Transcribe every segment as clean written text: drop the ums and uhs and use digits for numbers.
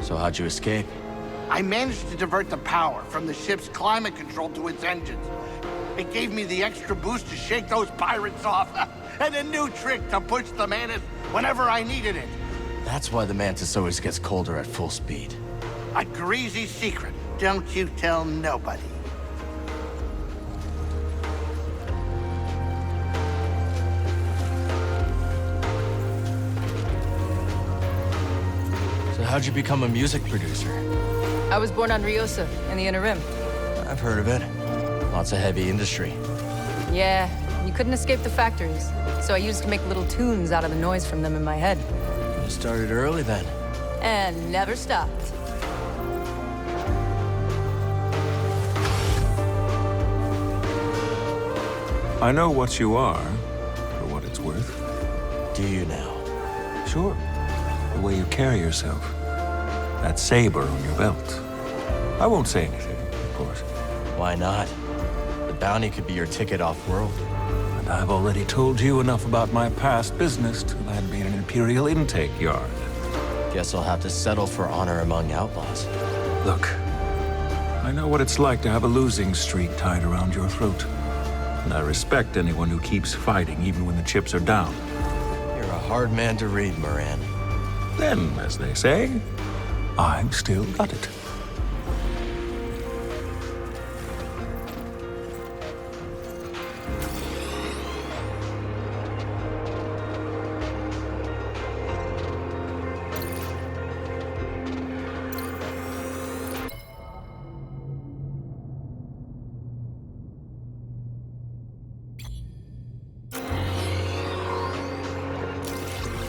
So how'd you escape? I managed to divert the power from the ship's climate control to its engines. It gave me the extra boost to shake those pirates off, and a new trick to push the Mantis whenever I needed it. That's why the Mantis always gets colder at full speed. A greasy secret. Don't you tell nobody. So how'd you become a music producer? I was born on Ryosa, in the Inner Rim. I've heard of it. Lots of heavy industry. Yeah, you couldn't escape the factories. So I used to make little tunes out of the noise from them in my head. You started early then. And never stopped. I know what you are, for what it's worth. Do you now? Sure. The way you carry yourself. That saber on your belt. I won't say anything, of course. Why not? The bounty could be your ticket off-world. And I've already told you enough about my past business to land me in an Imperial intake yard. Guess I'll have to settle for honor among outlaws. Look, I know what it's like to have a losing streak tied around your throat. And I respect anyone who keeps fighting even when the chips are down. You're a hard man to read, Moran. Then, as they say, I've still got it.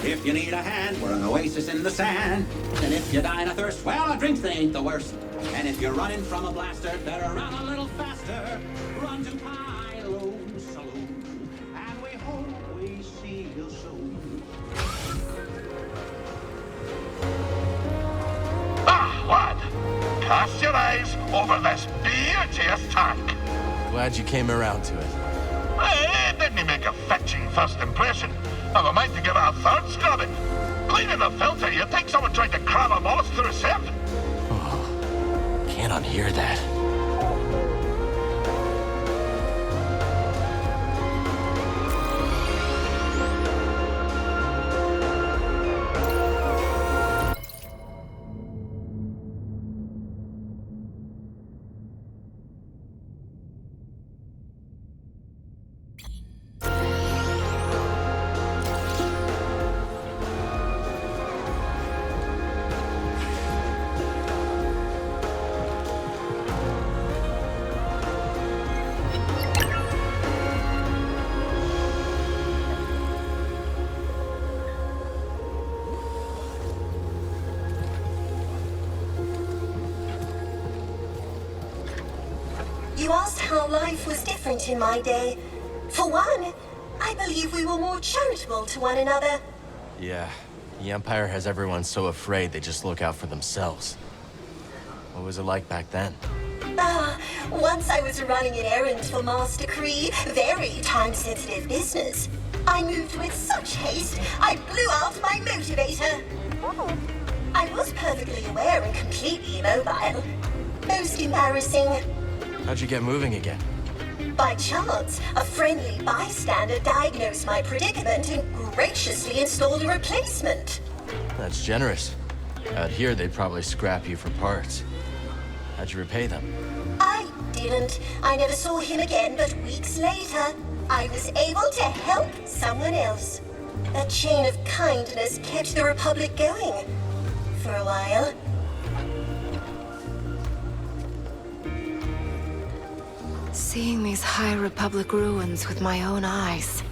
If you need a hand, we're an oasis in the sand. And if you die of thirst, well, our drinks, they ain't the worst. And if you're running from a blaster, better run a little faster. Run to Pylo's Saloon, and we hope we see you soon. Ah, lad! Cast your eyes over this beauteous tank. Glad you came around to it. Didn't make a fetching first impression. Have a mind to give it a third scrubbing. Cleaning the filter, you'd think someone tried to cram a moth through a sieve. Oh, can't unhear that. You asked how life was different in my day. For one, I believe we were more charitable to one another. Yeah, the Empire has everyone so afraid they just look out for themselves. What was it like back then? Once I was running an errand for Master Kree, very time-sensitive business. I moved with such haste, I blew out my motivator. I was perfectly aware and completely immobile. Most embarrassing. How'd you get moving again? By chance, a friendly bystander diagnosed my predicament and graciously installed a replacement. That's generous. Out here, they'd probably scrap you for parts. How'd you repay them? I didn't. I never saw him again, but weeks later, I was able to help someone else. That chain of kindness kept the Republic going. For a while. Seeing these High Republic ruins with my own eyes.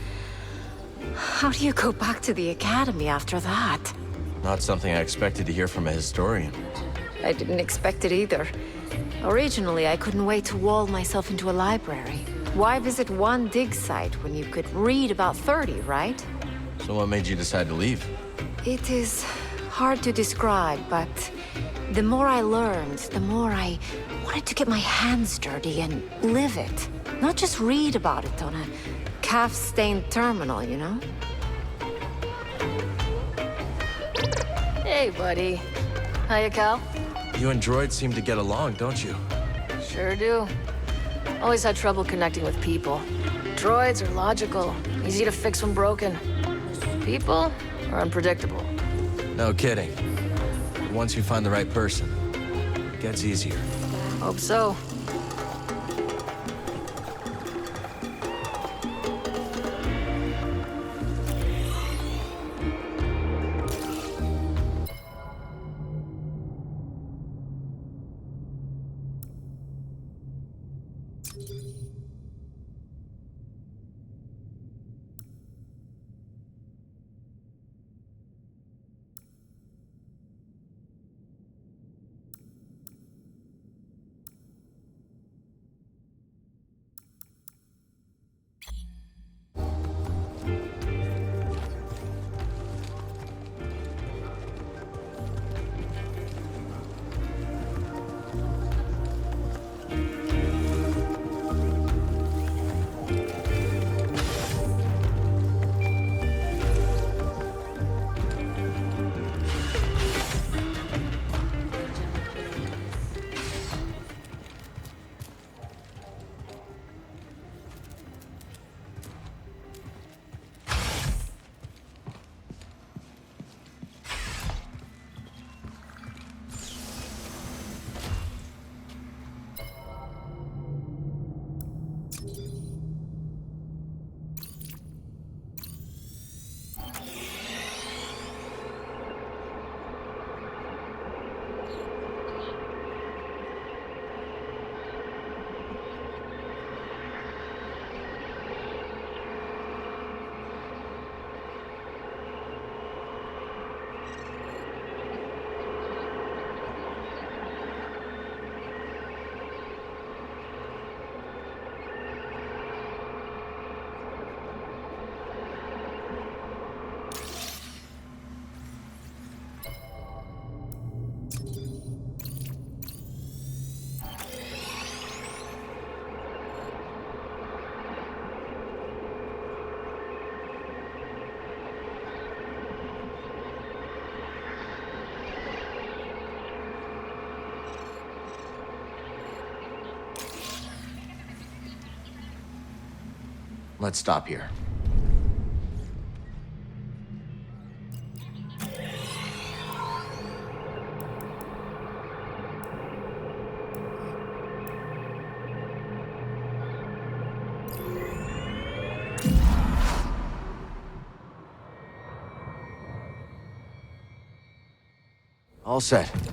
How do you go back to the Academy after that? Not something I expected to hear from a historian. I didn't expect it either. Originally, I couldn't wait to wall myself into a library. Why visit one dig site when you could read about 30, right? So what made you decide to leave? It is hard to describe, but the more I learned, the more I wanted to get my hands dirty and live it. Not just read about it on a calf-stained terminal, you know? Hey, buddy. Hiya, Cal. You and droids seem to get along, don't you? Sure do. Always had trouble connecting with people. Droids are logical, easy to fix when broken. People are unpredictable. No kidding. Once you find the right person, it gets easier. Hope so. Let's stop here. All set.